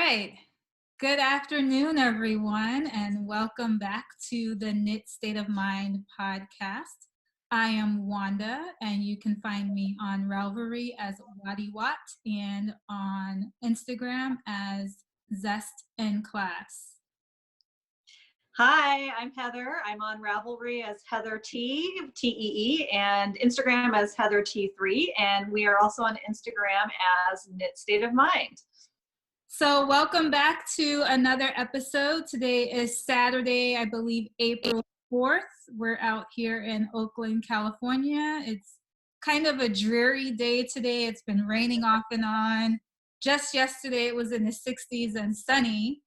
right. Good afternoon, everyone, and welcome back to the Knit State of Mind podcast. I am Wanda, and you can find me on Ravelry as wattywat and on Instagram as Zest in Class. Hi, I'm Heather. I'm on Ravelry as heathertee, T-E-E, and Instagram as heathertee3, and we are also on Instagram as Knit State of Mind. So welcome back to another episode. Today is Saturday, I believe April 4th. We're out here in Oakland, California. It's kind of a dreary day today. It's been raining off and on. Just yesterday it was in the 60s and sunny.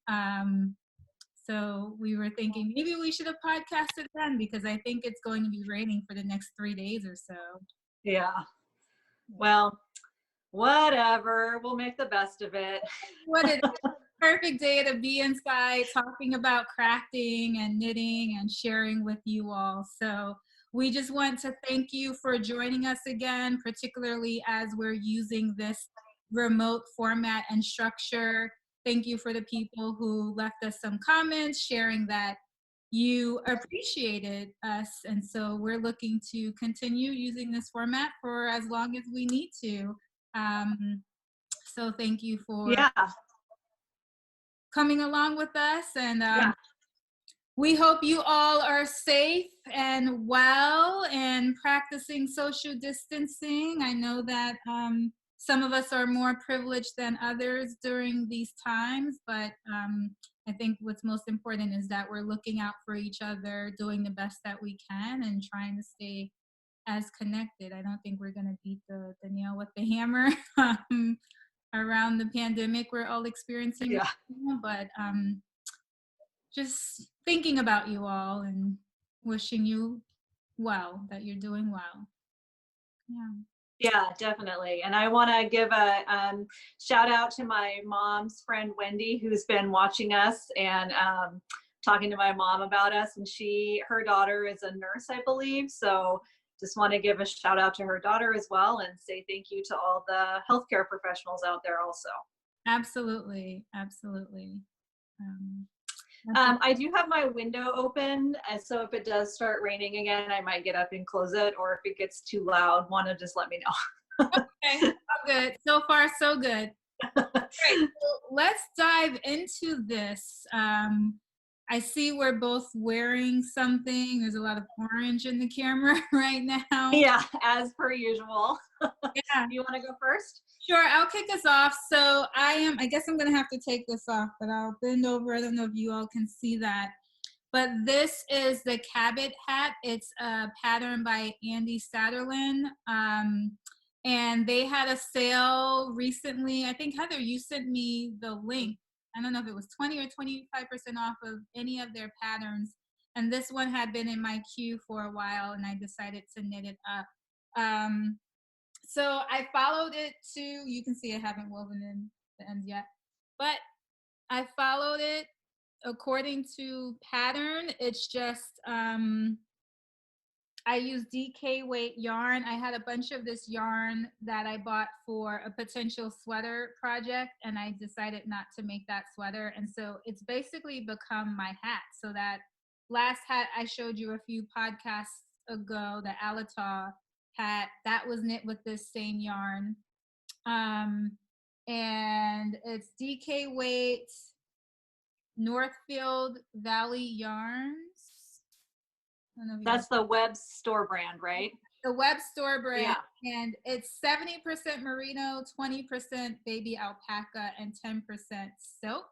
So we were thinking maybe we should have podcasted then because I think it's going to be raining for the next 3 days or so. Yeah. Well, whatever. We'll make the best of it. What a perfect day to be inside talking about crafting and knitting and sharing with you all. So we just want to thank you for joining us again, particularly as we're using this remote format and structure. Thank you for the people who left us some comments sharing that you appreciated us. And so we're looking to continue using this format for as long as we need to. So thank you for coming along with us. And we hope you all are safe and well and practicing social distancing. I know that some of us are more privileged than others during these times, but I think what's most important is that we're looking out for each other, doing the best that we can, and trying to stay as connected. I don't think we're going to beat the nail with the hammer around the pandemic we're all experiencing, but just thinking about you all and wishing you well, that you're doing well. Yeah, definitely. And I want to give a shout out to my mom's friend, Wendy, who's been watching us and talking to my mom about us. And her daughter is a nurse, I believe. So just want to give a shout out to her daughter as well and say thank you to all the healthcare professionals out there also. Absolutely. Absolutely. I do have my window open, and so if it does start raining again, I might get up and close it, or if it gets too loud, want to just let me know. Okay, so good. So far, so good. All right, so let's dive into this. I see we're both wearing something. There's a lot of orange in the camera right now. Yeah, as per usual. Yeah. You want to go first? Sure, I'll kick us off. So I guess I'm gonna have to take this off, but I'll bend over. I don't know if you all can see that. But this is the Cabot hat. It's a pattern by Andi Satterlund. And they had a sale recently. I think, Heather, you sent me the link. I don't know if it was 20 or 25% off of any of their patterns. And this one had been in my queue for a while, and I decided to knit it up. So I followed it to, you can see I haven't woven in the ends yet, but I followed it according to pattern. It's just, I use DK weight yarn. I had a bunch of this yarn that I bought for a potential sweater project, and I decided not to make that sweater. And so it's basically become my hat. So that last hat I showed you a few podcasts ago, the Alata hat, that was knit with this same yarn. And it's DK weight Northfield Valley Yarns. That's the web store brand, right? The web store brand. Yeah. And it's 70% merino, 20% baby alpaca, and 10% silk.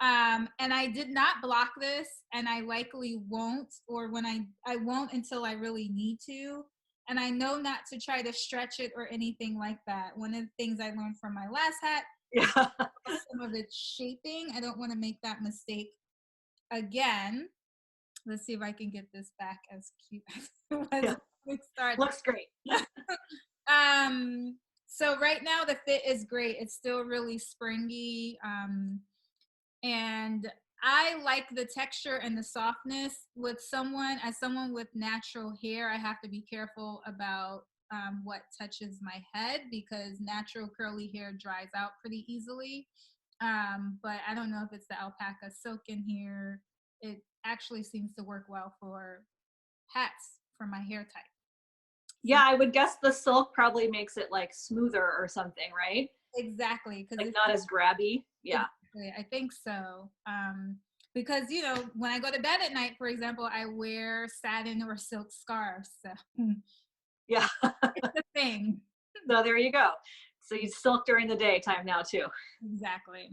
And I did not block this, and I likely won't, or when I won't until I really need to. And I know not to try to stretch it or anything like that. One of the things I learned from my last hat, some of its shaping. I don't want to make that mistake again. Let's see if I can get this back as cute as we start. Looks great. So right now the fit is great. It's still really springy. And I like the texture and the softness. As someone with natural hair, I have to be careful about what touches my head because natural curly hair dries out pretty easily. But I don't know if it's the alpaca silk in here. It actually seems to work well for hats for my hair type. Yeah, I would guess the silk probably makes it like smoother or something, right? Exactly. Like not as grabby. Yeah. Exactly. I think so. Because, you know, when I go to bed at night, for example, I wear satin or silk scarves. So yeah. it's a thing. So there you go. So you silk during the daytime now too. Exactly.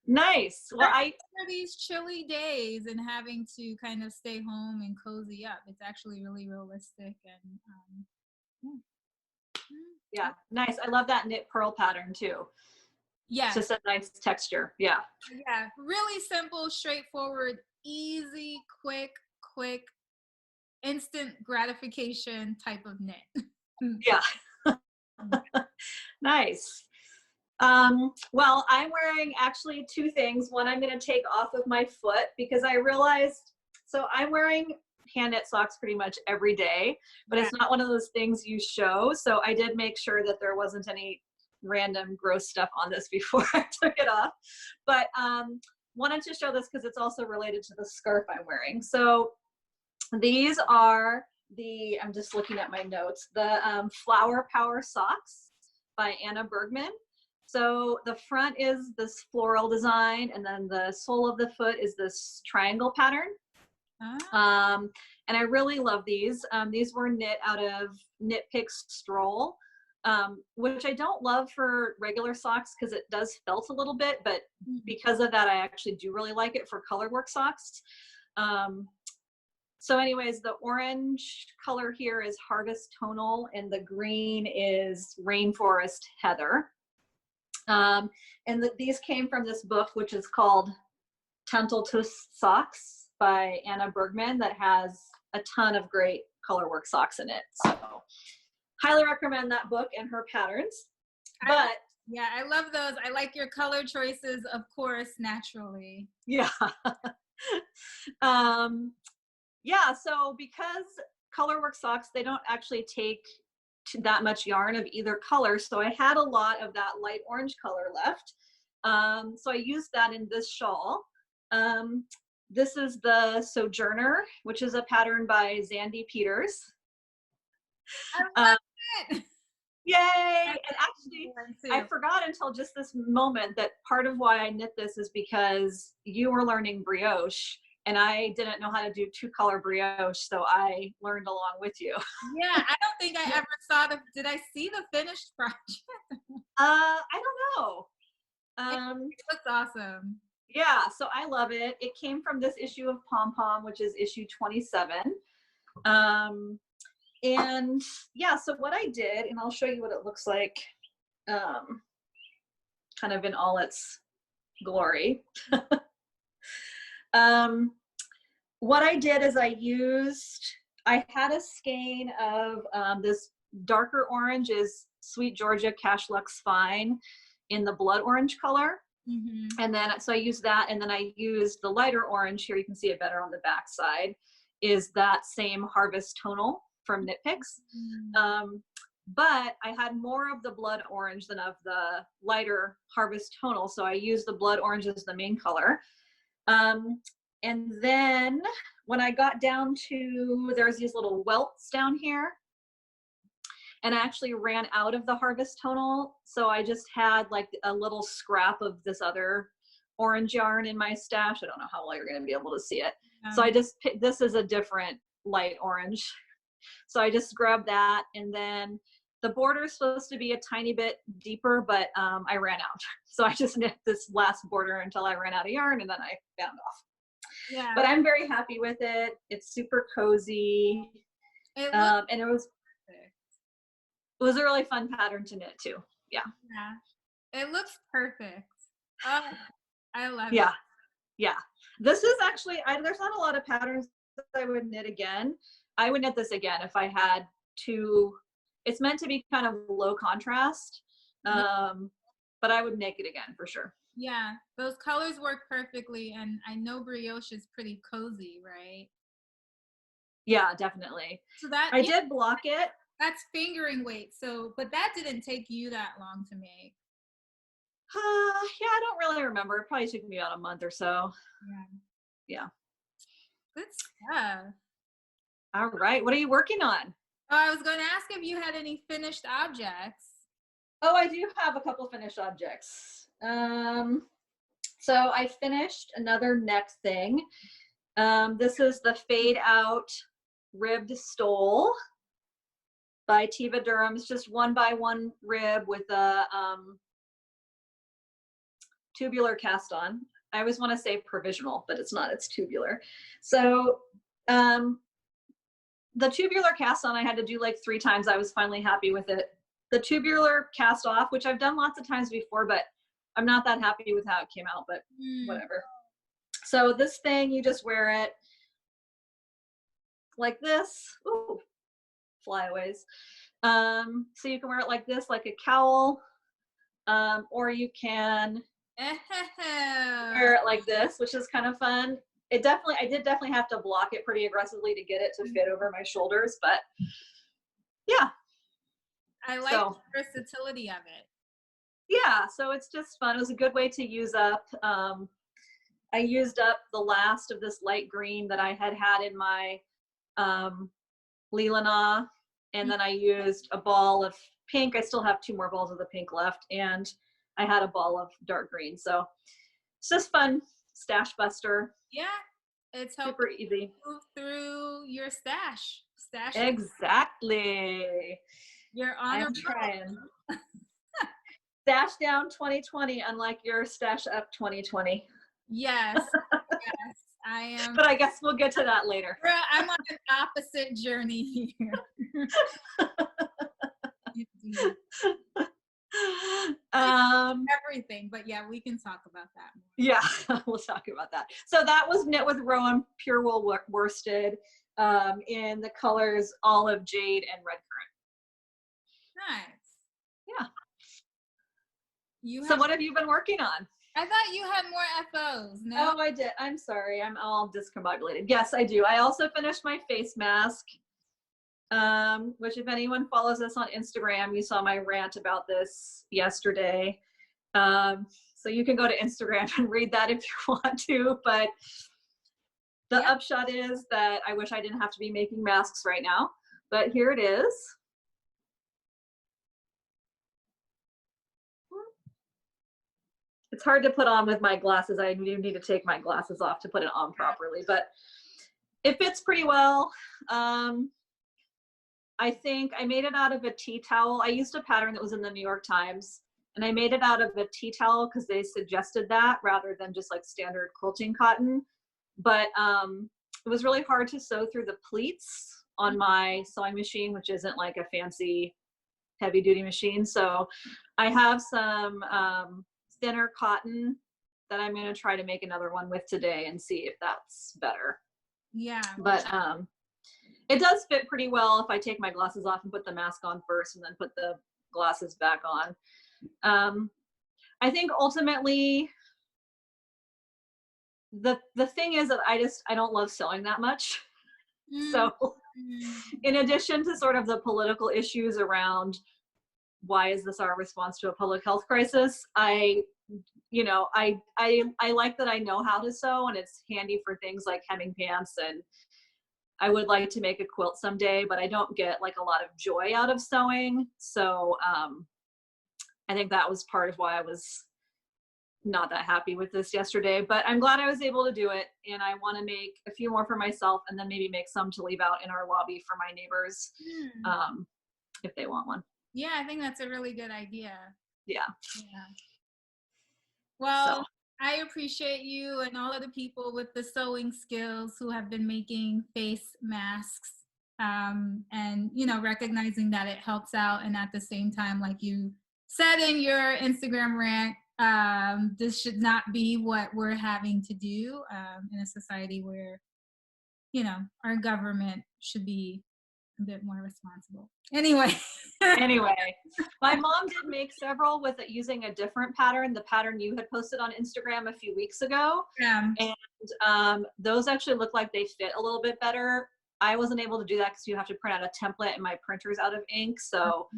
Nice. Well, for these chilly days and having to kind of stay home and cozy up, it's actually really realistic and yeah, nice. I love that knit pearl pattern too. Yeah, it's just a nice texture. Yeah, really simple, straightforward, easy, quick, instant gratification type of knit. Yeah. Nice. Well, I'm wearing actually two things. One I'm going to take off of my foot because I realized, so I'm wearing hand knit socks pretty much every day, but it's not one of those things you show. So I did make sure that there wasn't any random gross stuff on this before I took it off. But wanted to show this because it's also related to the scarf I'm wearing. So these are I'm just looking at my notes, the Flower Power socks by Bergman. So the front is this floral design, and then the sole of the foot is this triangle pattern. And I really love these. These were knit out of Knit Picks Stroll, which I don't love for regular socks because it does felt a little bit, but because of that, I actually do really like it for Colorwork socks. So anyways, the orange color here is Harvest Tonal, and the green is Rainforest Heather. And these came from this book, which is called Tantaltus Socks by Bergman, that has a ton of great colorwork socks in it. So highly recommend that book and her patterns. But yeah, I love those. I like your color choices, of course, naturally. Yeah. Yeah, so because colorwork socks, they don't actually take that much yarn of either color, so I had a lot of that light orange color left. So I used that in this shawl. This is the Sojourner, which is a pattern by Xandy Peters. I love it. Yay! And actually, I forgot until just this moment that part of why I knit this is because you were learning brioche, and I didn't know how to do 2-color brioche, so I learned along with you. Yeah, I don't think I ever saw did I see the finished project? I don't know. It looks awesome. Yeah, so I love it. It came from this issue of Pom Pom, which is issue 27. And yeah, so what I did, and I'll show you what it looks like, kind of in all its glory. What I did is I had a skein of this darker orange is Sweet Georgia Cashluxe Fine in the blood orange color. And then, so I used that, and then I used the lighter orange, here you can see it better on the back side, is that same Harvest Tonal from Knit Picks. But I had more of the blood orange than of the lighter Harvest Tonal, so I used the blood orange as the main color. And then when I got down to, there's these little welts down here, and I actually ran out of the Harvest Tonal, so I just had like a little scrap of this other orange yarn in my stash. I don't know how well you're going to be able to see it. So I just picked, this is a different light orange. So I just grabbed that, and then the border is supposed to be a tiny bit deeper, but I ran out. So I just knit this last border until I ran out of yarn, and then I found off. Yeah. But I'm very happy with it. It's super cozy. And it was a really fun pattern to knit too. Yeah. It looks perfect. Oh, I love it. Yeah. This is actually, there's not a lot of patterns that I would knit again. I would knit this again if I had to. It's meant to be kind of low contrast, but I would make it again for sure. Yeah, those colors work perfectly, and I know brioche is pretty cozy, right? Yeah, definitely. So that I did block it. That's fingering weight. So, but that didn't take you that long to make. Yeah, I don't really remember. It probably took me about a month or so. Yeah. Good stuff. All right. What are you working on? I was going to ask if you had any finished objects. Oh, I do have a couple finished objects. So I finished another neck thing. This is the Fade Out Ribbed Stole by Teva Durham. It's just 1x1 rib with a tubular cast on. I always want to say provisional, but it's not, it's tubular. So the tubular cast on I had to do like 3 times. I was finally happy with it. The tubular cast off, which I've done lots of times before, but I'm not that happy with how it came out, but whatever. So this thing, you just wear it like this. Ooh, flyaways. So you can wear it like this, like a cowl, or you can wear it like this, which is kind of fun. I did definitely have to block it pretty aggressively to get it to fit over my shoulders, but yeah. I like the versatility of it. Yeah, so it's just fun. It was a good way to use up. I used up the last of this light green that I had in my Leelanau, and then I used a ball of pink. I still have 2 more balls of the pink left, and I had a ball of dark green. So it's just fun stash buster. Yeah, it's super easy. Move through your stash. Exactly. You're on I'm trying. Stash down 2020, unlike your stash up 2020. Yes. Yes, I am. But I guess we'll get to that later. I'm on an opposite journey here. Everything, but yeah, we can talk about that more. Yeah, we'll talk about that. So that was knit with Rowan pure wool worsted in the colors olive, jade, and red currant. Nice. Yeah. So what have you been working on? I thought you had more FOs. No? Oh, I did. I'm sorry. I'm all discombobulated. Yes, I do. I also finished my face mask, which if anyone follows us on Instagram, you saw my rant about this yesterday. So you can go to Instagram and read that if you want to. But the upshot is that I wish I didn't have to be making masks right now. But here it is. It's hard to put on with my glasses. I do need to take my glasses off to put it on properly, but it fits pretty well. I think I made it out of a tea towel. I used a pattern that was in the New York Times, and I made it out of a tea towel because they suggested that rather than just like standard quilting cotton. But it was really hard to sew through the pleats on my sewing machine, which isn't like a fancy heavy duty machine. So I have some thinner cotton that I'm going to try to make another one with today and see if that's better. Yeah. But it does fit pretty well if I take my glasses off and put the mask on first and then put the glasses back on. I think ultimately the thing is that I don't love sewing that much. So in addition to sort of the political issues around why is this our response to a public health crisis, I like that I know how to sew, and it's handy for things like hemming pants, and I would like to make a quilt someday, but I don't get like a lot of joy out of sewing. So I think that was part of why I was not that happy with this yesterday, but I'm glad I was able to do it, and I want to make a few more for myself and then maybe make some to leave out in our lobby for my neighbors if they want one. Yeah, I think that's a really good idea. Yeah. Well, I appreciate you and all of the people with the sewing skills who have been making face masks, and recognizing that it helps out, and at the same time, like you said in your Instagram rant, this should not be what we're having to do in a society where our government should be a bit more responsible. Anyway, my mom did make several with it using a different pattern, the pattern you had posted on Instagram a few weeks ago. And those actually look like they fit a little bit better. I wasn't able to do that because you have to print out a template and my printer's out of ink. So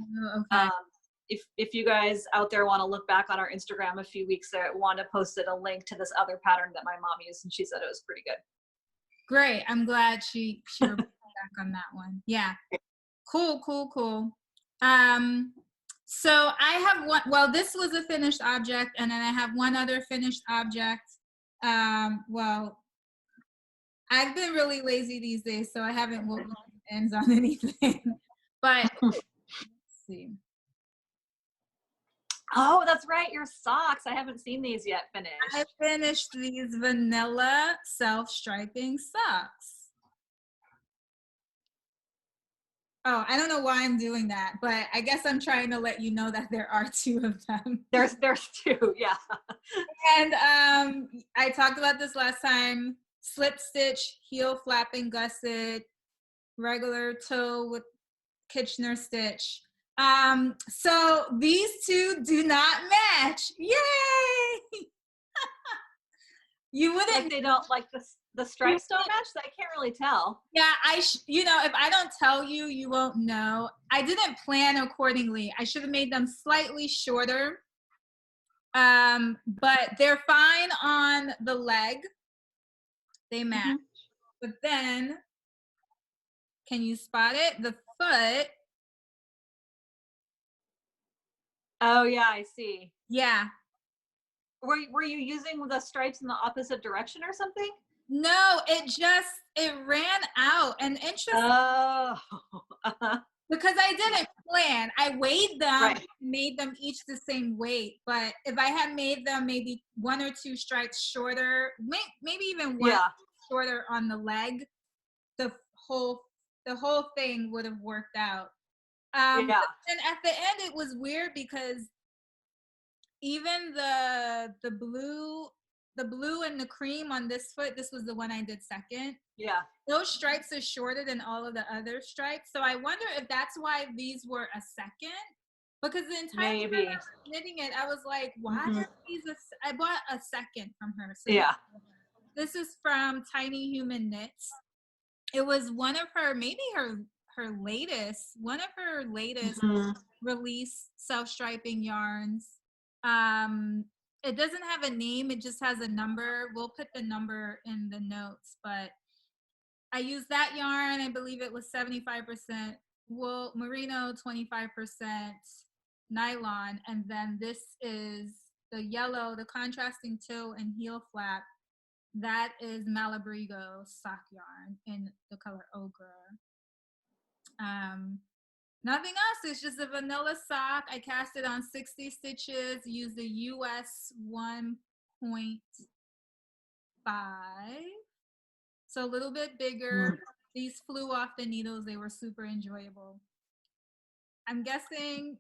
if you guys out there want to look back on our Instagram a few weeks there, Wanda posted a link to this other pattern that my mom used, and she said it was pretty good. Great. I'm glad she reported back on that one. Yeah. Cool. So I have one, well, this was a finished object, and then I have one other finished object. Well, I've been really lazy these days, so I haven't woken ends on anything. But let's see. Oh, that's right, your socks. I haven't seen these yet finished. I finished these vanilla self-striping socks. Oh, I don't know why I'm doing that, but I guess I'm trying to let you know that there are two of them. There's two, yeah. And I talked about this last time. Slip stitch, heel flapping gusset, regular toe with Kitchener stitch. So these two do not match. Yay! You wouldn't. Like they don't, like the stripes don't match? I can't really tell. Yeah, you know, if I don't tell you, you won't know. I didn't plan accordingly. I should have made them slightly shorter. But they're fine on the leg. They match. Mm-hmm. But then, can you spot it? The foot. Oh yeah, I see. Yeah. Were you using the stripes in the opposite direction or something? No, it ran out. And interesting. Oh. Because I didn't plan. I weighed them, right. Made them each the same weight. But if I had made them maybe one or two stripes shorter, maybe even one shorter on the leg, the whole thing would have worked out. And at the end, it was weird because even the blue and the cream on this foot, this was the one I did second. Yeah. Those stripes are shorter than all of the other stripes. So I wonder if that's why these were a second. Because the entire time I was knitting it, I was like, why are these I bought a second from her. So yeah. This is from Tiny Human Knits. It was one of her, maybe her latest release self-striping yarns. It doesn't have a name, it just has a number. We'll put the number in the notes, but I used that yarn. I believe it was 75% wool, merino, 25% nylon, and then this is the yellow, the contrasting toe and heel flap. That is Malabrigo sock yarn in the color ochre. Nothing else. It's just a vanilla sock. I cast it on 60 stitches. Used the US 1.5. So a little bit bigger. These flew off the needles. They were super enjoyable. I'm guessing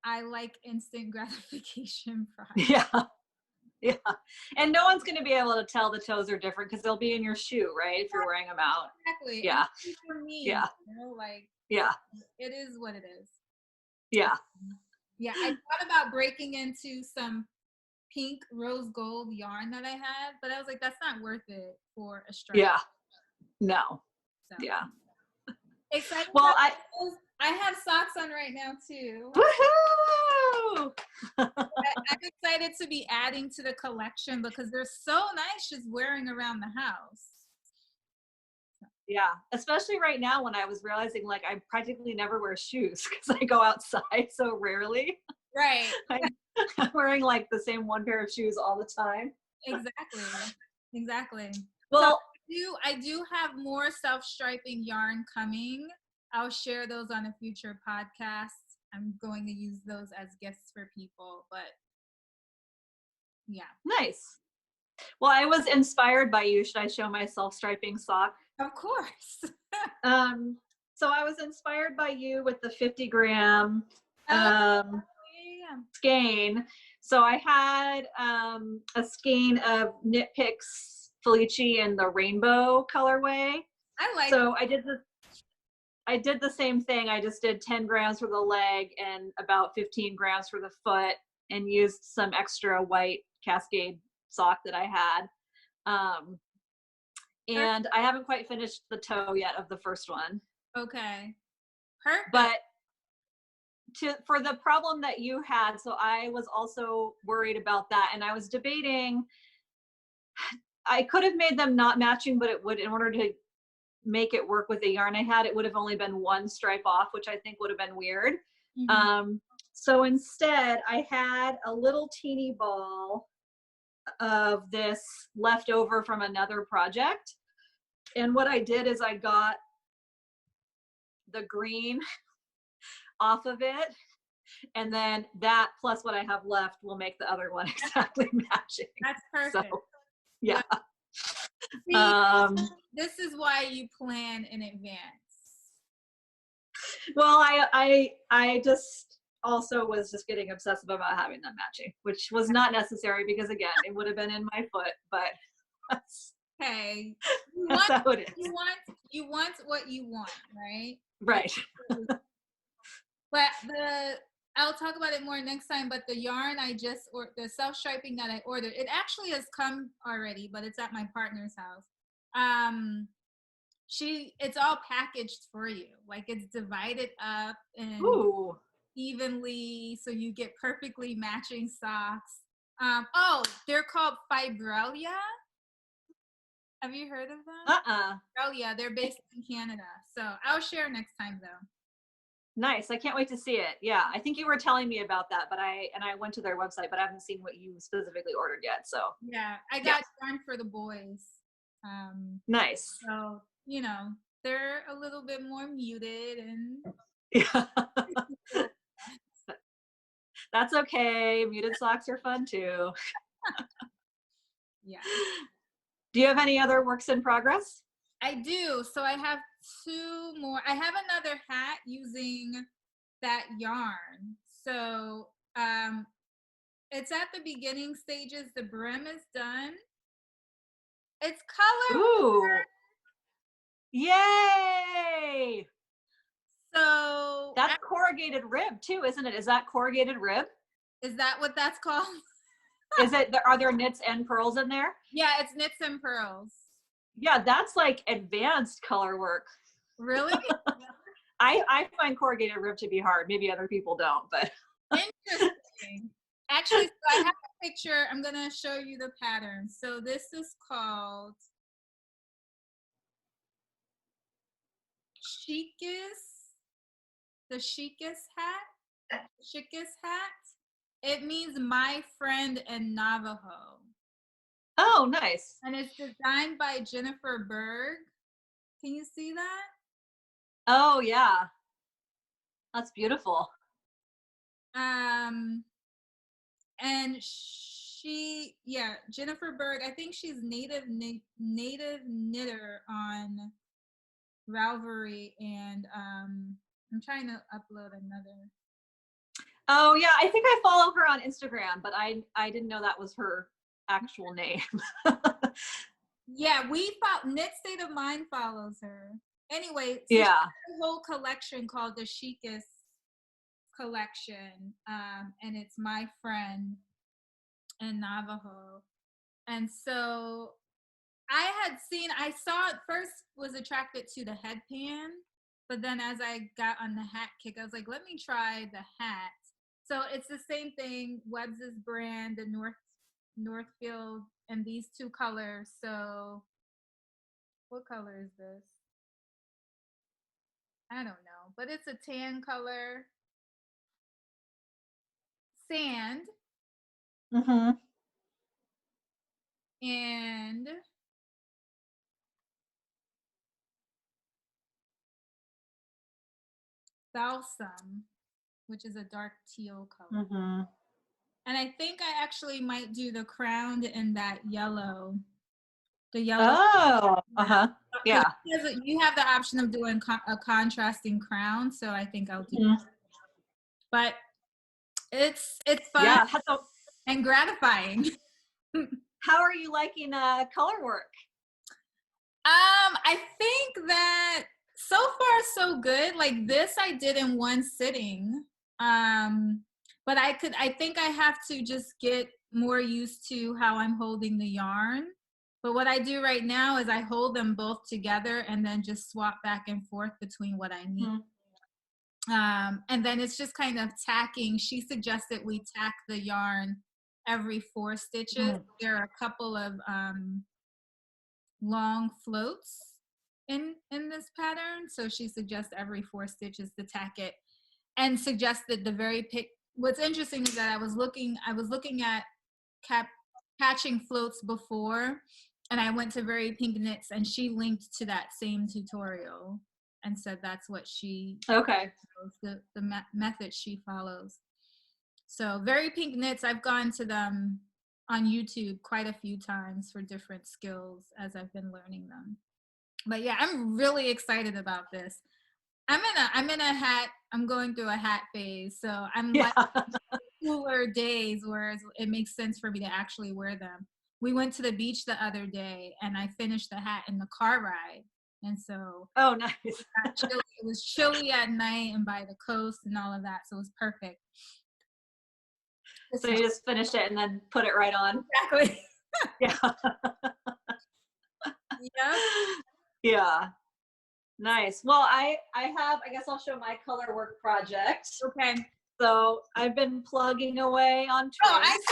I like instant gratification products. Yeah. Yeah. And no one's going to be able to tell the toes are different because they'll be in your shoe, right? If you're wearing them out. Exactly. Yeah. For me, yeah. You know, like, yeah. It is what it is. Yeah. Yeah. I thought about breaking into some pink rose gold yarn that I had, but I was like, that's not worth it for a stripe. Yeah. No. So. Yeah. Excited. Well, I have socks on right now too. Woohoo! I'm excited to be adding to the collection because they're so nice just wearing around the house. Yeah, especially right now when I was realizing like I practically never wear shoes because I go outside so rarely. Right. I'm wearing like the same one pair of shoes all the time. Exactly. Well, so I do have more self-striping yarn coming. I'll share those on a future podcast. I'm going to use those as gifts for people, but yeah. Nice. Well, I was inspired by you. Should I show my self-striping sock? Of course. So I was inspired by you with the 50 gram skein. So I had a skein of Knit Picks Felici in the rainbow colorway. So I did the same thing. I just did 10 grams for the leg and about 15 grams for the foot and used some extra white Cascade sock that I had. And I haven't quite finished the toe yet of the first one. Okay. Perfect. But for the problem that you had, so I was also worried about that, and I was debating, I could have made them not matching, but it would, in order to make it work with the yarn I had, it would have only been one stripe off, which I think would have been weird. So instead I had a little teeny ball of this left over from another project, and what I did is I got the green off of it, and then that plus what I have left will make the other one exactly matching. That's perfect. So, yeah. See, this is why you plan in advance. Well, I just also was just getting obsessive about having them matching, which was not necessary because, again, it would have been in my foot, but that's, hey, that's how it is. You want what you want, right? Right. But I'll talk about it more next time, but the yarn the self-striping that I ordered, it actually has come already, but it's at my partner's house. It's all packaged for you. Like, it's divided up and evenly, so you get perfectly matching socks. They're called Fibrelia. Have you heard of them? Fibrelia, they're based in Canada. So I'll share next time though. Nice. I can't wait to see it. Yeah. I think you were telling me about that, but I went to their website, but I haven't seen what you specifically ordered yet. So yeah, I got yarn for the boys. Nice. So, they're a little bit more muted and yeah. That's okay. Muted socks are fun too. Yeah. Do you have any other works in progress? I do. So I have two more. I have another hat using that yarn. So it's at the beginning stages. The brim is done. It's color. Ooh. Yay! So that's corrugated rib too, isn't it? Is that corrugated rib? Is that what that's called? Is it? Are there knits and pearls in there? Yeah, it's knits and pearls. Yeah, that's like advanced color work. Really? I find corrugated rib to be hard. Maybe other people don't, but. Interesting. Actually, so I have a picture. I'm going to show you the pattern. So this is called Shik'is, the Shik'is hat. Shik'is hat. It means my friend in Navajo. Oh, nice. And it's designed by Jennifer Berg. Can you see that? Oh, yeah. That's beautiful. And Jennifer Berg, I think she's native knitter on Ravelry, and I'm trying to upload another. Oh yeah, I think I follow her on Instagram, but I didn't know that was her actual name. Yeah, Knit State of Mind follows her. Anyway, so yeah, she has a whole collection called the Shik'is collection, and it's my friend in Navajo. And so I saw it first, was attracted to the headband, but then as I got on the hat kick, I was like, let me try the hat. So it's the same thing, Webb's brand, the Northfield, and these two colors. So what color is this? I don't know, but it's a tan color. Sand. Mm-hmm. And Balsam, which is a dark teal color. Mm-hmm. And I think I actually might do the crown in that yellow. The yellow. Oh, uh-huh. Yeah. You have the option of doing a contrasting crown, so I think I'll do that. But it's fun, yeah, and gratifying. How are you liking Colorwork? I think that so far so good. Like this I did in one sitting. But I think I have to just get more used to how I'm holding the yarn. But what I do right now is I hold them both together and then just swap back and forth between what I need. And then it's just kind of tacking. She suggested we tack the yarn every 4 stitches. There are a couple of long floats in this pattern, so she suggests every 4 stitches to tack it, and suggested the very what's interesting is that I was looking at patching floats before, and I went to Very Pink Knits, and she linked to that same tutorial and said that's what she the method she follows. So Very Pink Knits, I've gone to them on YouTube quite a few times for different skills as I've been learning them. But yeah, I'm really excited about this. I'm going through a hat phase, so I'm like cooler days where it makes sense for me to actually wear them. We went to the beach the other day, and I finished the hat in the car ride, and so nice. It was chilly at night and by the coast and all of that, so it was perfect. So you just finished it and then put it right on. Exactly. Yeah. Yeah. Yeah. Nice. Well, I guess I'll show my Colorwork project. Okay. So I've been plugging away on trays.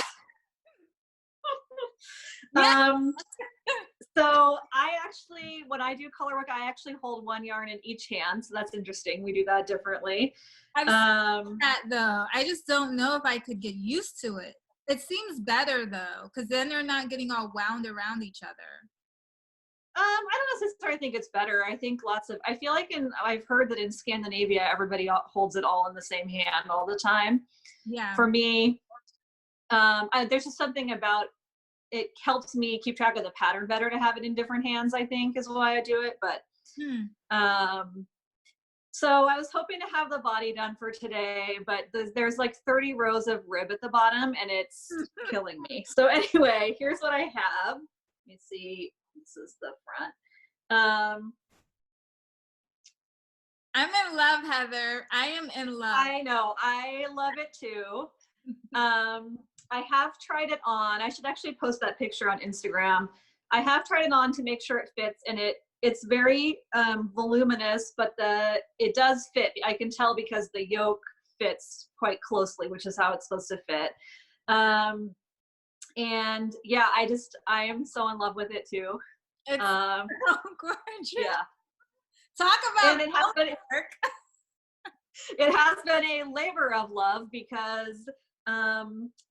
So I actually, when I do Colorwork, I actually hold 1 yarn in each hand. So that's interesting. We do that differently. I've seen that though. I just don't know if I could get used to it. It seems better though, because then they're not getting all wound around each other. I don't necessarily think it's better. I think I feel like I've heard that in Scandinavia, everybody holds it all in the same hand all the time. Yeah. For me, there's just something about it helps me keep track of the pattern better to have it in different hands, I think is why I do it. But, so I was hoping to have the body done for today, but there's like 30 rows of rib at the bottom and it's killing me. So anyway, here's what I have. Let me see. This is the front. I'm in love, Heather. I am in love. I know. I love it too. I have tried it on. I should actually post that picture on Instagram. I have tried it on to make sure it fits, and it's very voluminous, but it does fit. I can tell because the yoke fits quite closely, which is how it's supposed to fit. And yeah, I am so in love with it too. It's so gorgeous. Yeah. Talk about and it has been a labor of love because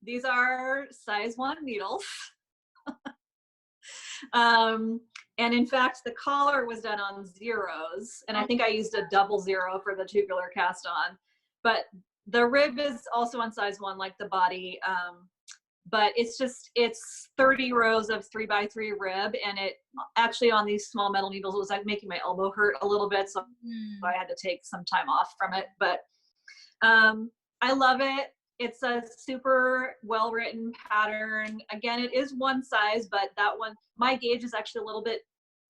these are size 1 needles. And in fact, the collar was done on 0s, and I think I used a 00 for the tubular cast on. But the rib is also on size 1, like the body. But it's 30 rows of 3x3 rib, and it actually on these small metal needles, it was like making my elbow hurt a little bit, so I had to take some time off from it. But I love it. It's a super well-written pattern. Again, it is one size, but that one, my gauge is actually a little bit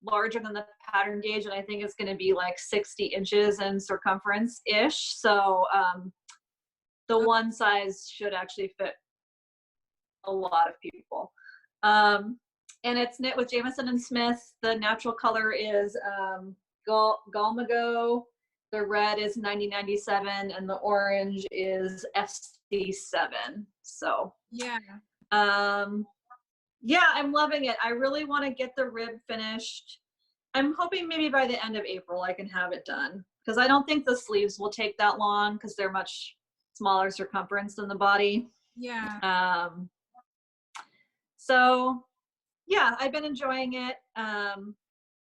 larger than the pattern gauge, and I think it's going to be like 60 inches in circumference-ish. So the one size should actually fit a lot of people. And it's knit with Jamieson and Smith. The natural color is Galmago. The red is 9097, and the orange is FC7. So yeah. Yeah, I'm loving it. I really want to get the rib finished. I'm hoping maybe by the end of April I can have it done, because I don't think the sleeves will take that long because they're much smaller circumference than the body. Yeah. So yeah, I've been enjoying it.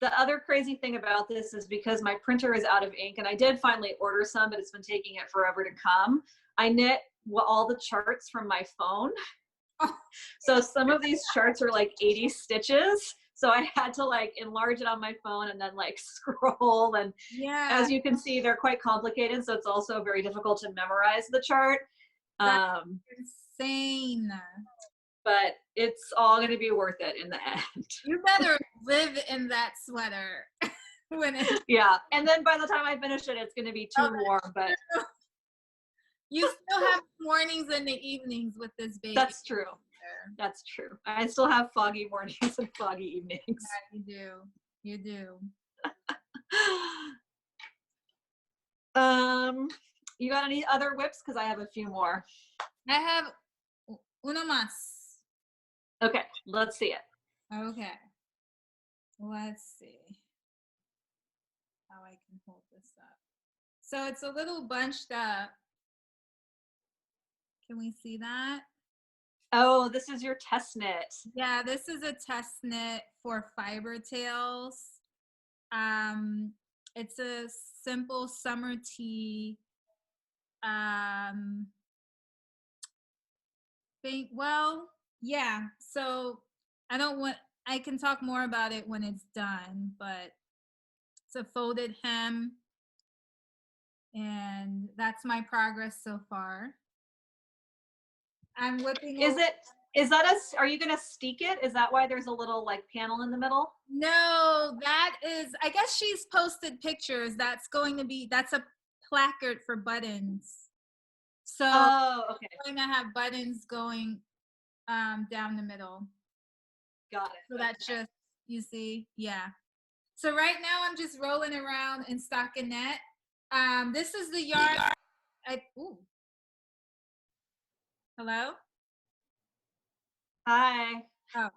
The other crazy thing about this is because my printer is out of ink, and I did finally order some, but it's been taking it forever to come. I knit all the charts from my phone. So some of these charts are like 80 stitches. So I had to like enlarge it on my phone and then like scroll. And yeah, as you can see, they're quite complicated. So it's also very difficult to memorize the chart. That's insane. But it's all going to be worth it in the end. You better live in that sweater. Yeah. And then by the time I finish it, it's going to be too warm. But you still have mornings and the evenings with this baby. That's true. That's true. I still have foggy mornings and foggy evenings. Yeah, you do. You do. You got any other whips? Because I have a few more. I have uno más. Okay, let's see it. Okay. Let's see how I can hold this up. So it's a little bunched up. Can we see that? Oh, this is your test knit. Yeah, this is a test knit for fiber tails. It's a simple summer tee. Well, yeah. So I can talk more about it when it's done, but it's a folded hem, and that's my progress so far. I'm whipping. Are you gonna steek it? Is that why there's a little like panel in the middle? No, that is, I guess she's posted pictures. That's a placard for buttons. So okay. I'm going to have buttons going down the middle. Got it. So that's just, you see, yeah. So right now I'm just rolling around in stockinette. This is the yarn. Hello? Hi. Oh,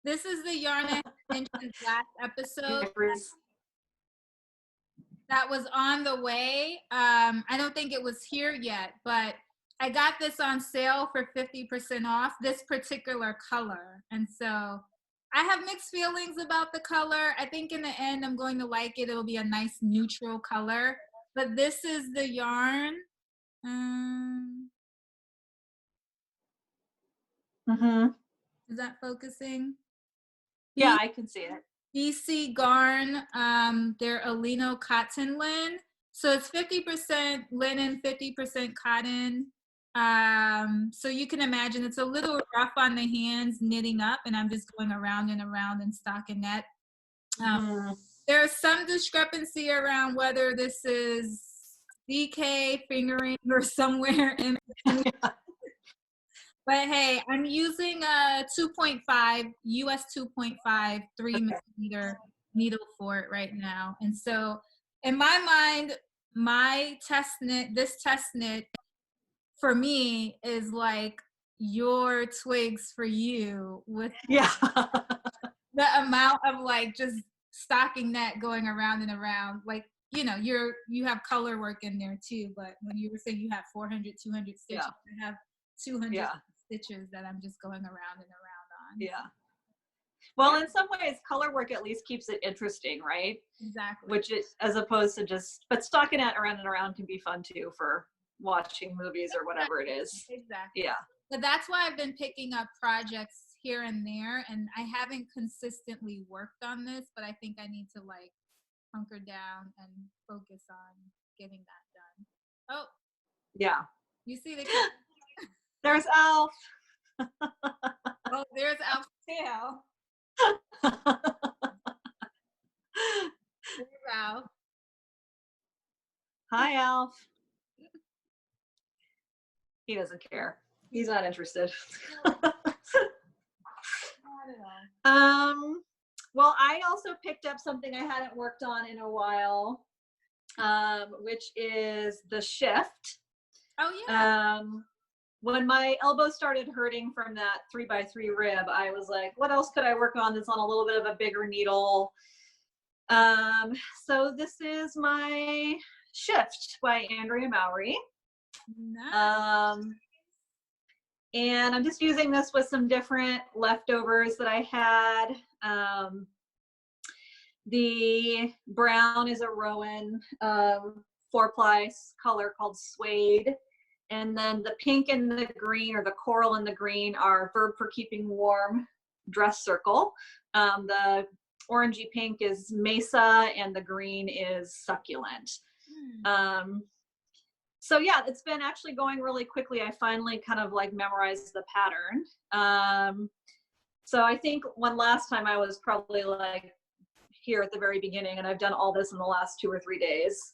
this is the yarn I mentioned last episode. That was on the way. I don't think it was here yet, but I got this on sale for 50% off, this particular color. And so I have mixed feelings about the color. I think in the end, I'm going to like it. It'll be a nice neutral color. But this is the yarn. Is that focusing? Yeah, I can see it. BC Garn, their Alino Cotton Lin. So it's 50% linen, 50% cotton. So you can imagine it's a little rough on the hands knitting up, and I'm just going around and around in stockinette. There's some discrepancy around whether this is DK fingering or somewhere in between. But hey, I'm using a 2.5, US 2.5, 3mm needle for it right now. And so in my mind, this test knit for me is like your twigs for you, with the amount of like just stockinette going around and around. Like, you have color work in there too, but when you were saying you have 400, 200 stitches, I have 200 stitches that I'm just going around and around on. Yeah. Well, in some ways, color work at least keeps it interesting, right? Exactly. Which is, as opposed to but stockinette around and around can be fun too for watching movies or whatever it is. Exactly. Yeah. But that's why I've been picking up projects here and there, and I haven't consistently worked on this, but I think I need to like hunker down and focus on getting that done. Oh. Yeah. You see the cat? There's Alf. Oh, there's Alf's tail. There's Alf. Hi, Alf. He doesn't care. He's not interested. Well, I also picked up something I hadn't worked on in a while, which is the shift. Oh, yeah. When my elbow started hurting from that 3x3 rib, I was like, what else could I work on that's on a little bit of a bigger needle? So this is my shift by Andrea Mowry. Nice. And I'm just using this with some different leftovers that I had. The brown is a Rowan 4-ply color called Suede. And then the pink and the green, or the coral and the green, are Verb for Keeping Warm Dress Circle. The orangey pink is Mesa, and the green is Succulent. So yeah, it's been actually going really quickly. I finally kind of like memorized the pattern. So I think last time I was probably like here at the very beginning, and I've done all this in the last 2 or 3 days.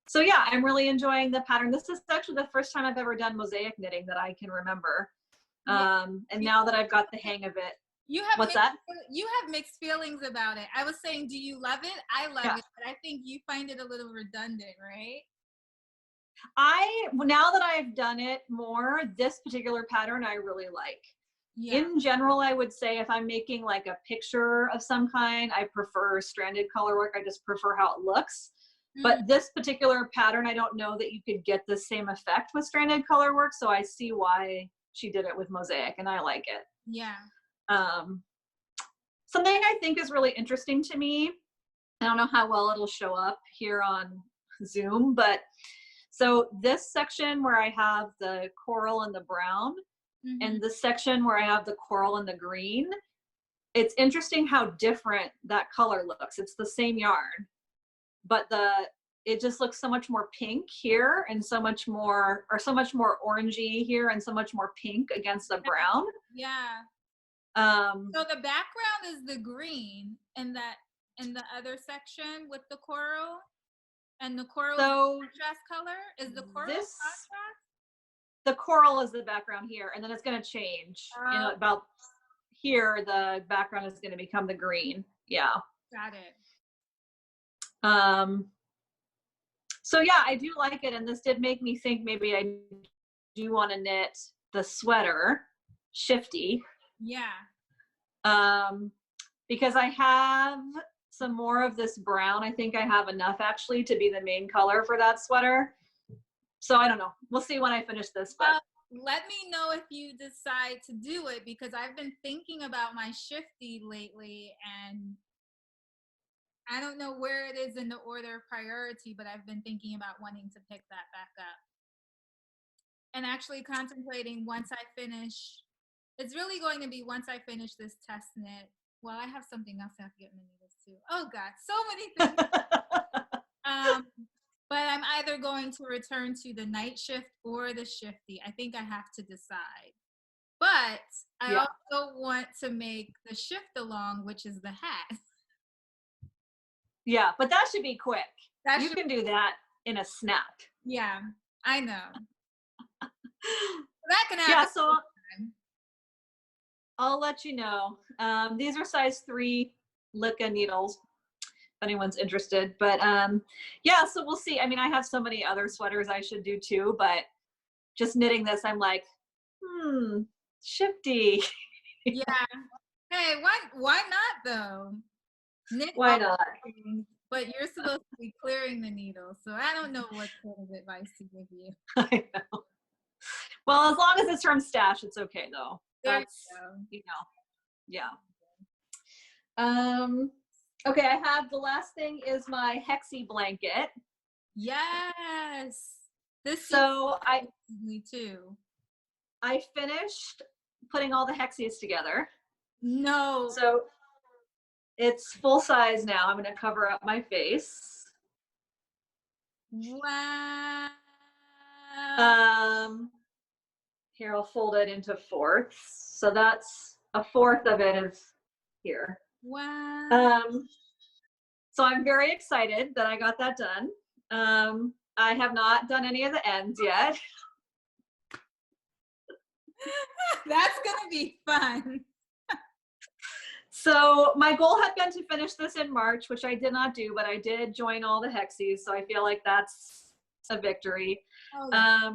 So yeah, I'm really enjoying the pattern. This is actually the first time I've ever done mosaic knitting that I can remember. And now that I've got the hang of it. What's that? You have mixed feelings about it. I was saying, do you love it? I love it, but I think you find it a little redundant, right? Now that I've done it more, this particular pattern I really like. Yeah. In general, I would say if I'm making like a picture of some kind, I prefer stranded color work. I just prefer how it looks. But this particular pattern, I don't know that you could get the same effect with stranded color work. So I see why she did it with Mosaic, and I like it. Yeah. Something I think is really interesting to me, I don't know how well it'll show up here on Zoom, but so this section where I have the coral and the brown, and the section where I have the coral and the green, it's interesting how different that color looks. It's the same yarn, but it just looks so much more pink here and so much more orangey here and so much more pink against the brown. Yeah. So the background is the green in the other section with the coral, and the coral contrast color is the coral contrast? The coral is the background here, and then it's going to change. About here, the background is going to become the green. Yeah. Got it. So yeah, I do like it, and this did make me think maybe I do want to knit the sweater shifty. Yeah. Because I have some more of this brown. I think I have enough actually to be the main color for that sweater. So I don't know. We'll see when I finish this. But let me know if you decide to do it, because I've been thinking about my shifty lately, and I don't know where it is in the order of priority, but I've been thinking about wanting to pick that back up. And actually contemplating once I finish, it's really going to be once I finish this test knit. Well, I have something else I have to get in the needles too. Oh God, so many things. But I'm either going to return to the night shift or the shifty. I think I have to decide. But I also want to make the shift along, which is the hat. Yeah, but that should be quick. You can do that in a snap. Yeah, I know. That can happen. Yeah, so I'll let you know. These are size 3 Licca needles, if anyone's interested. But yeah, so we'll see. I mean, I have so many other sweaters I should do too, but just knitting this, I'm like, shifty. Yeah. Hey, why not though? Knit why not? Things, but you're supposed to be clearing the needle, so I don't know what sort of advice to give you. I know. Well, as long as it's from stash, it's okay though. That's, yeah. Okay, I have the last thing is my Hexie blanket. Yes. Me too. I finished putting all the Hexies together. No. So it's full size now. I'm going to cover up my face. Wow. Here, I'll fold it into fourths. So that's a fourth of it is here. Wow. So I'm very excited that I got that done. I have not done any of the ends yet. That's gonna be fun. So my goal had been to finish this in March, which I did not do, but I did join all the Hexies, so I feel like that's a victory. Oh, yeah.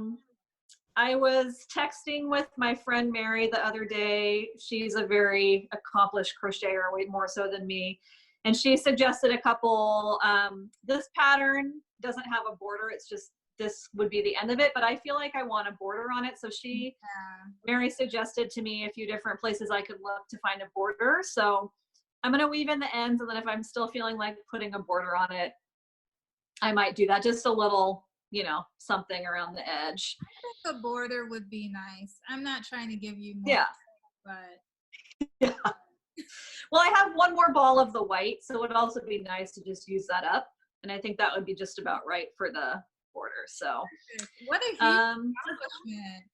I was texting with my friend Mary the other day. She's a very accomplished crocheter, way more so than me. And she suggested a couple. This pattern doesn't have a border. It's just, this would be the end of it, but I feel like I want a border on it. So Mary suggested to me a few different places I could look to find a border. So I'm going to weave in the ends, and then if I'm still feeling like putting a border on it, I might do that. Just a little, something around the edge. I think a border would be nice. I'm not trying to give you more, but yeah. Well, I have one more ball of the white, so it would also be nice to just use that up. And I think that would be just about right for the border. So what a huge accomplishment.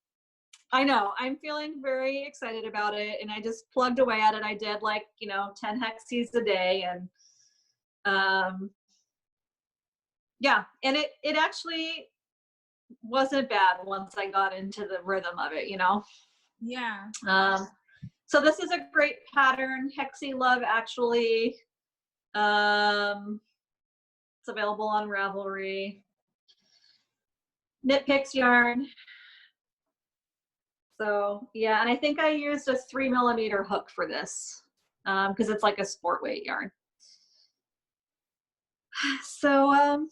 I know. I'm feeling very excited about it, and I just plugged away at it. I did 10 Hexies a day, and yeah, and it actually wasn't bad once I got into the rhythm of it, Yeah. So So this is a great pattern, Hexie Love, actually. It's available on Ravelry. Knit Picks yarn. So yeah, and I think I used a 3mm hook for this because it's like a sport weight yarn. So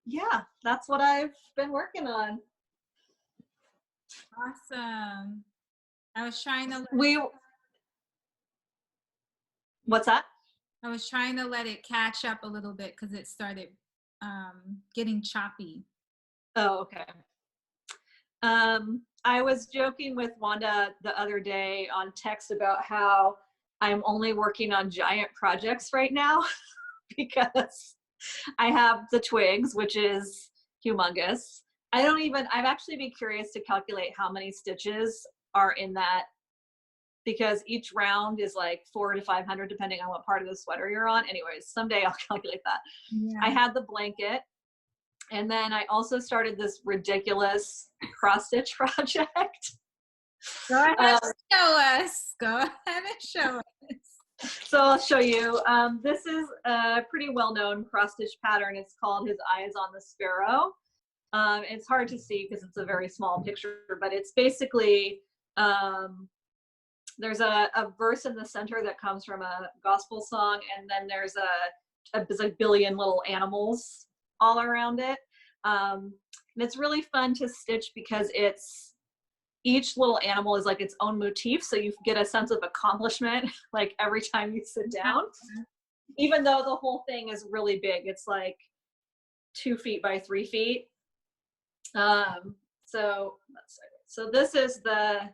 yeah, that's what I've been working on. Awesome. I was trying to What's that? I was trying to let it catch up a little bit because it started getting choppy. Oh, okay. I was joking with Wanda the other day on text about how I'm only working on giant projects right now because I have the twigs, which is humongous. I'd actually be curious to calculate how many stitches are in that, because each round is like 400 to 500 depending on what part of the sweater you're on. Anyways, someday I'll calculate that. Yeah. I had the blanket, and then I also started this ridiculous cross stitch project. Go ahead and show us. Go ahead and show us. So I'll show you. This is a pretty well-known cross stitch pattern. It's called His Eyes on the Sparrow. It's hard to see because it's a very small picture, but it's basically, there's a verse in the center that comes from a gospel song, and then there's a billion little animals all around it. And it's really fun to stitch because each little animal is like its own motif, so you get a sense of accomplishment like every time you sit down, even though the whole thing is really big. It's like 2 feet by 3 feet. So this is the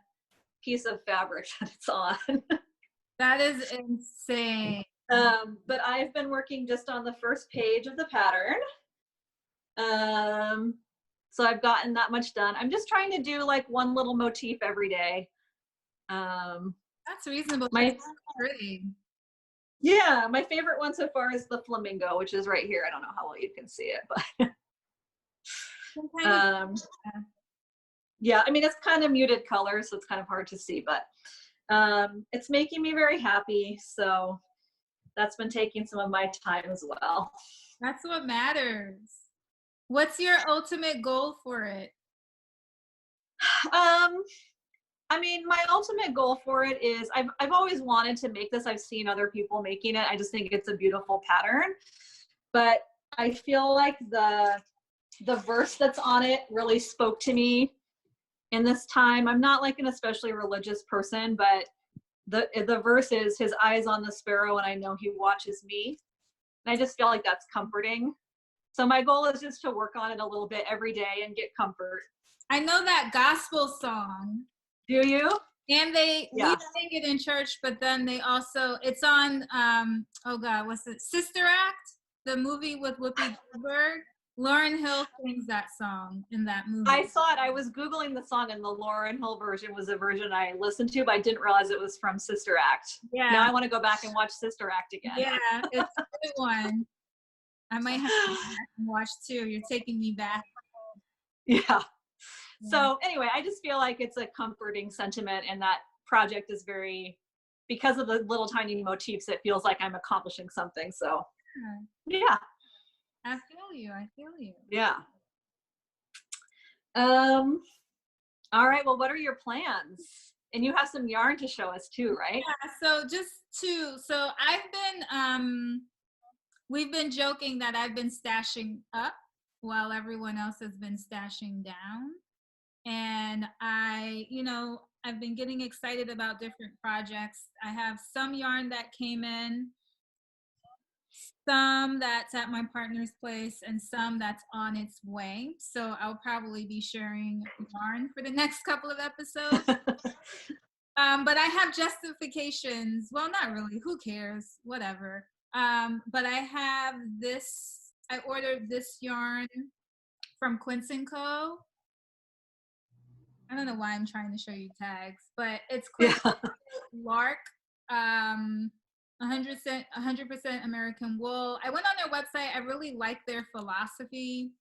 piece of fabric that it's on. That is insane. But I've been working just on the first page of the pattern. So I've gotten that much done. I'm just trying to do like one little motif every day. That's reasonable. That's pretty. Yeah, my favorite one so far is the flamingo, which is right here. I don't know how well you can see it, but yeah, I mean, it's kind of muted color, so it's kind of hard to see, but it's making me very happy. So that's been taking some of my time as well. That's what matters. What's your ultimate goal for it? I mean, my ultimate goal for it is I've always wanted to make this. I've seen other people making it. I just think it's a beautiful pattern, but I feel like the verse that's on it really spoke to me in this time. I'm not like an especially religious person, but the verse is His eyes on the sparrow, and I know He watches me. And I just feel like that's comforting. So my goal is just to work on it a little bit every day and get comfort. I know that gospel song. Do you? And we sing it in church, but then they also, it's on, oh God, what's it? Sister Act, the movie with Whoopi Goldberg. Lauryn Hill sings that song in that movie. I saw it. I was Googling the song, and the Lauryn Hill version was a version I listened to, but I didn't realize it was from Sister Act. Yeah. Now I want to go back and watch Sister Act again. Yeah, it's a good one. I might have to go back and watch too. You're taking me back. Yeah. So anyway, I just feel like it's a comforting sentiment, and that project is very, because of the little tiny motifs, it feels like I'm accomplishing something. So yeah. I feel you. I feel you. Yeah. All right. Well, what are your plans? And you have some yarn to show us too, right? Yeah. So just two. So I've been, we've been joking that I've been stashing up while everyone else has been stashing down. And I've been getting excited about different projects. I have some yarn that came in, some that's at my partner's place, and some that's on its way. So I'll probably be sharing yarn for the next couple of episodes. But I have justifications. Well, not really. Who cares? Whatever. But I have this. I ordered this yarn from Quince & Co. I don't know why I'm trying to show you tags, but it's Quince Lark. 100% American wool. I went on their website. I really like their philosophy.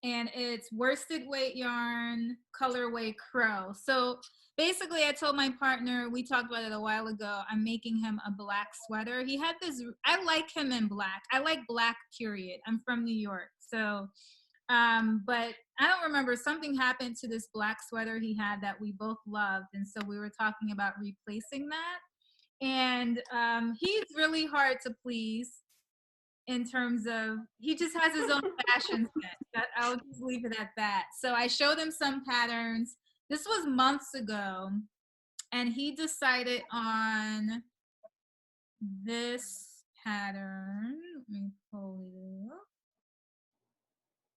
and it's worsted weight yarn, colorway crow. So basically, I told my partner, we talked about it a while ago, I'm making him a black sweater. He had this, I like him in black. I like black, period. I'm from New York. So, but I don't remember, something happened to this black sweater he had that we both loved. And so we were talking about replacing that. And he's really hard to please in terms of, he just has his own fashion sense. I'll just leave it at that. So I showed him some patterns. This was months ago, and he decided on this pattern. Let me pull it up.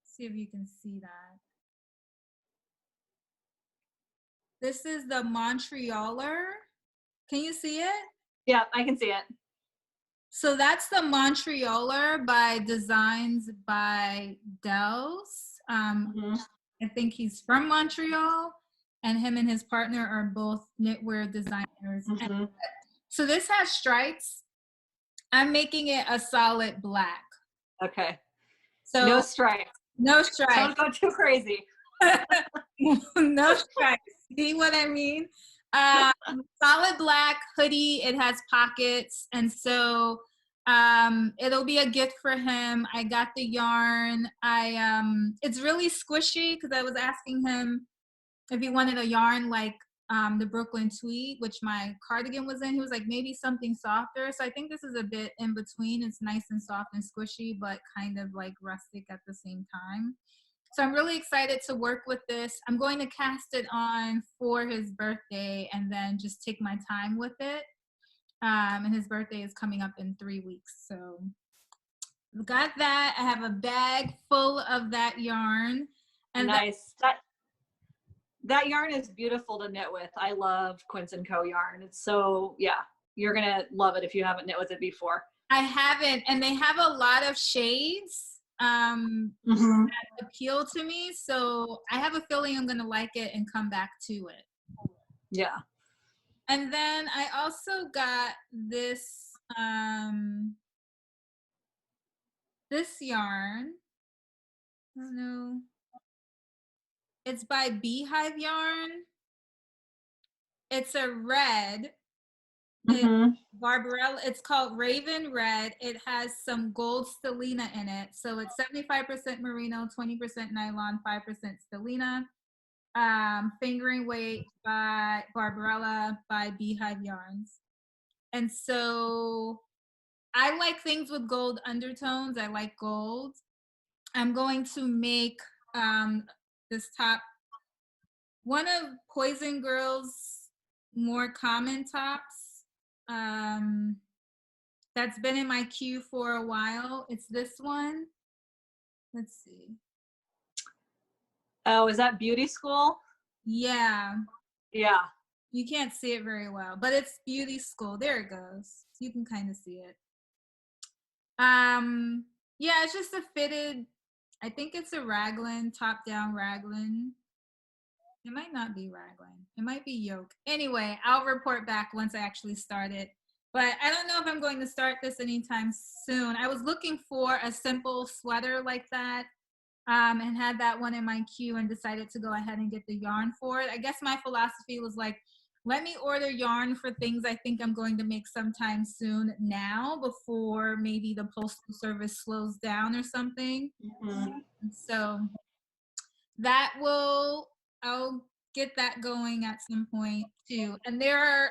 See if you can see that. This is the Montrealer. Can you see it? Yeah, I can see it. So that's the Montrealer by Designs by Dels. I think he's from Montreal, and him and his partner are both knitwear designers. So this has stripes. I'm making it a solid black. Okay. So no stripes. No stripes. Don't go too crazy. No stripes. See what I mean? Solid black hoodie. It has pockets, and so it'll be a gift for him. I got the yarn. It's really squishy because I was asking him if he wanted a yarn like the Brooklyn tweed, which my cardigan was in. He was like, maybe something softer. So I think this is a bit in between. It's nice and soft and squishy, but kind of like rustic at the same time. So I'm really excited to work with this. I'm going to cast it on for his birthday and then just take my time with it. And his birthday is coming up in 3 weeks. So I've got that. I have a bag full of that yarn. And nice. That yarn is beautiful to knit with. I love Quince & Co. yarn. It's so, yeah, you're going to love it if you haven't knit with it before. I haven't. And they have a lot of shades that appeal to me. So I have a feeling I'm going to like it and come back to it. Yeah. And then I also got this, this yarn. I don't know. It's by Beehive Yarn. It's a red. Barbarella. It's called Raven Red. It has some gold stellina in it. So it's 75% merino, 20% nylon, 5% stellina. Fingering weight by Barbarella by Beehive Yarns. And so I like things with gold undertones. I like gold. I'm going to make this top, one of Poison Girl's more common tops. That's been in my queue for a while. It's this one. Let's see. Oh, is that Beauty School? Yeah. Yeah. You can't see it very well, but it's Beauty School. There it goes. You can kind of see it. Yeah, it's just a fitted, I think it's a raglan, top-down raglan. It might not be raglan. It might be yoke. Anyway, I'll report back once I actually start it. But I don't know if I'm going to start this anytime soon. I was looking for a simple sweater like that and had that one in my queue and decided to go ahead and get the yarn for it. I guess my philosophy was like, let me order yarn for things I think I'm going to make sometime soon now before maybe the postal service slows down or something. So that will, I'll get that going at some point too. And there are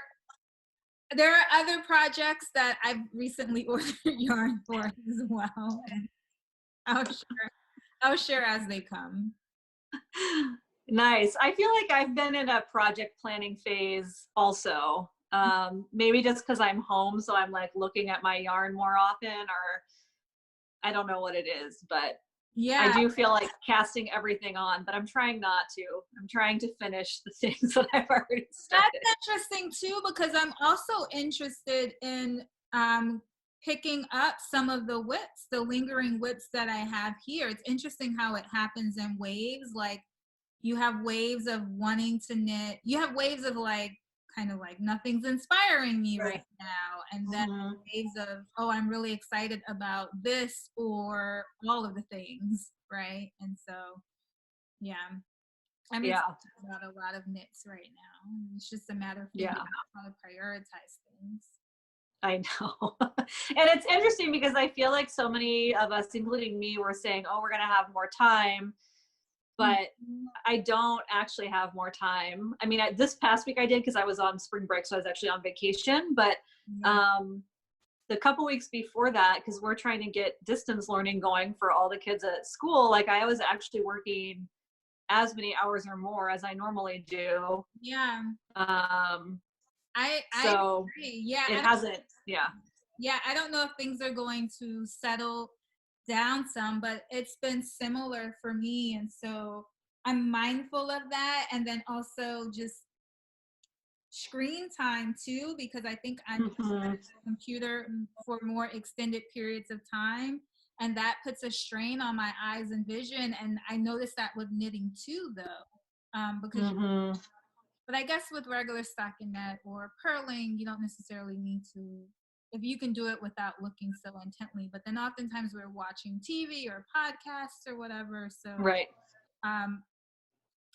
other projects that I've recently ordered yarn for as well. And I'll share as they come. Nice. I feel like I've been in a project planning phase also. Maybe just because I'm home, so I'm like looking at my yarn more often, or I don't know what it is, but yeah, I do feel like casting everything on, but I'm trying not to. I'm trying to finish the things that I've already started. That's interesting too, because I'm also interested in picking up some of the whips, the lingering whips that I have here. It's interesting how it happens in waves. Like you have waves of wanting to knit. You have waves of like, kind of like nothing's inspiring me right now. And then waves of, oh, I'm really excited about this or all of the things. right? And so, yeah, I'm excited about a lot of knits right now. It's just a matter of figuring out how to prioritize things. I know. And it's interesting because I feel like so many of us, including me, were saying, oh, we're going to have more time. But I don't actually have more time. I mean, this past week I did because I was on spring break, so I was actually on vacation. But the couple weeks before that, because we're trying to get distance learning going for all the kids at school, like I was actually working as many hours or more as I normally do. Yeah. I agree. Yeah. It hasn't. Yeah. Yeah. I don't know if things are going to settle down some, but it's been similar for me. And so I'm mindful of that. And then also just screen time too, because I think I'm on the computer for more extended periods of time. And that puts a strain on my eyes and vision. And I noticed that with knitting too, though, because but I guess with regular stockinette or purling, you don't necessarily need to, if you can do it without looking so intently. But then oftentimes we're watching TV or podcasts or whatever. So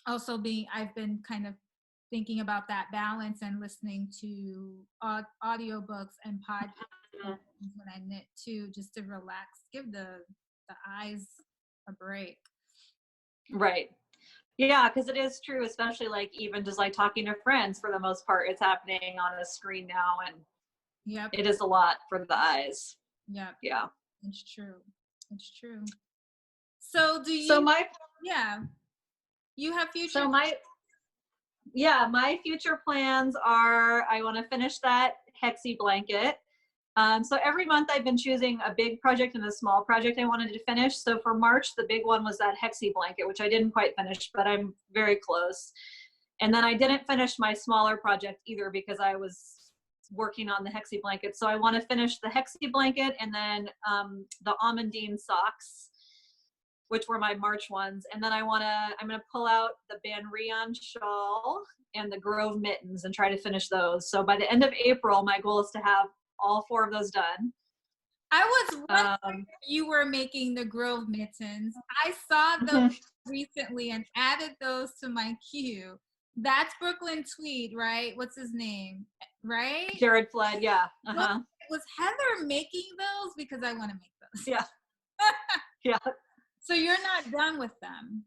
also I've been kind of thinking about that balance and listening to audiobooks and podcasts when I knit too, just to relax, give the eyes a break. Right. Yeah, because it is true, especially like even just like talking to friends, for the most part, it's happening on a screen now, and it is a lot for the eyes. Yeah. It's true. So do you? So you have future. So my future plans are, I want to finish that Hexie blanket. So every month I've been choosing a big project and a small project I wanted to finish. So for March, the big one was that Hexie blanket, which I didn't quite finish, but I'm very close. And then I didn't finish my smaller project either because I was working on the Hexie blanket. So I want to finish the Hexie blanket and then the Almondine socks, which were my March ones. And then I'm going to pull out the Banrion shawl and the Grove mittens and try to finish those. So by the end of April, my goal is to have all 4 of those done. I was wondering if you were making the Grove mittens. I saw those recently and added those to my queue. That's Brooklyn Tweed, right? What's his name? Right? Jared Flood, yeah. Was Heather making those? Because I want to make those. Yeah. Yeah. So you're not done with them?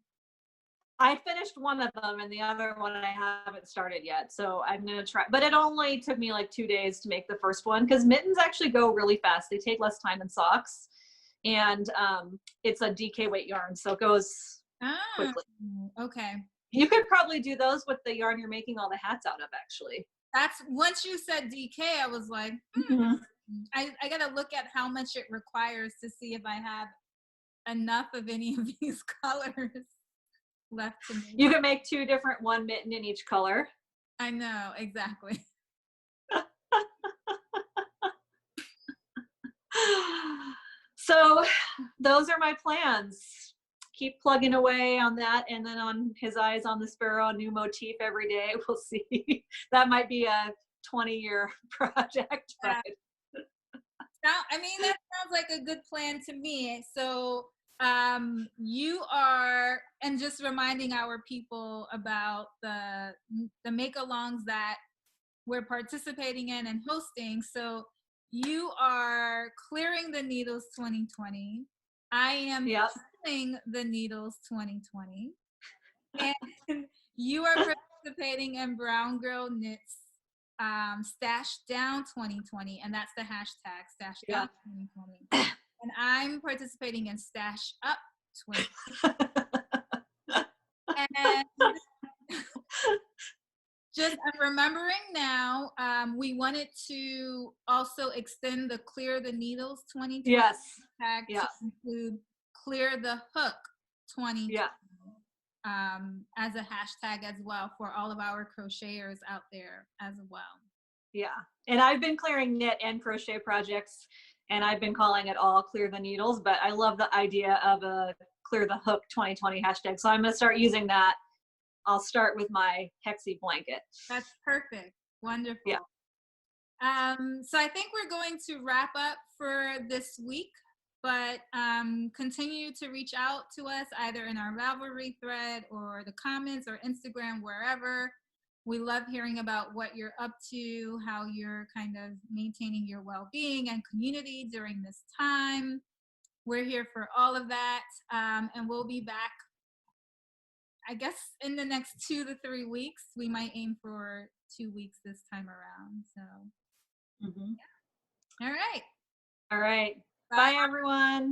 I finished one of them and the other one I haven't started yet. So I'm going to try, but it only took me like 2 days to make the first one because mittens actually go really fast. They take less time than socks, and it's a DK weight yarn. So it goes quickly. Okay. You could probably do those with the yarn you're making all the hats out of, actually. That's, once you said DK, I was like, I got to look at how much it requires to see if I have enough of any of these colors left to make. You can make 2 different, 1 mitten in each color. I know, exactly. So those are my plans. Keep plugging away on that, and then on His Eyes on the Sparrow, a new motif every day. We'll see. That might be a 20-year project. But. I mean, that sounds like a good plan to me. So you are, and just reminding our people about the make-alongs that we're participating in and hosting. So you are Clearing the Needles 2020. I am Pulling the Needles 2020. And you are participating in Brown Girl Knits Stash Down 2020. And that's the hashtag, Stash Down 2020. And I'm participating in Stash Up 2020. And just, I'm remembering now, we wanted to also extend the Clear the Needles 2020 tag to include Clear the Hook 2020 as a hashtag as well for all of our crocheters out there as well. Yeah, and I've been clearing knit and crochet projects, and I've been calling it all Clear the Needles, but I love the idea of a Clear the Hook 2020 hashtag, so I'm going to start using that. I'll start with my Hexie blanket. That's perfect. Wonderful. Yeah. So I think we're going to wrap up for this week. but continue to reach out to us either in our Ravelry thread or the comments or Instagram, wherever. We love hearing about what you're up to, how you're kind of maintaining your well-being and community during this time. We're here for all of that, and we'll be back, I guess, in the next 2 to 3 weeks. We might aim for 2 weeks this time around. So, yeah. All right. All right. Bye, everyone.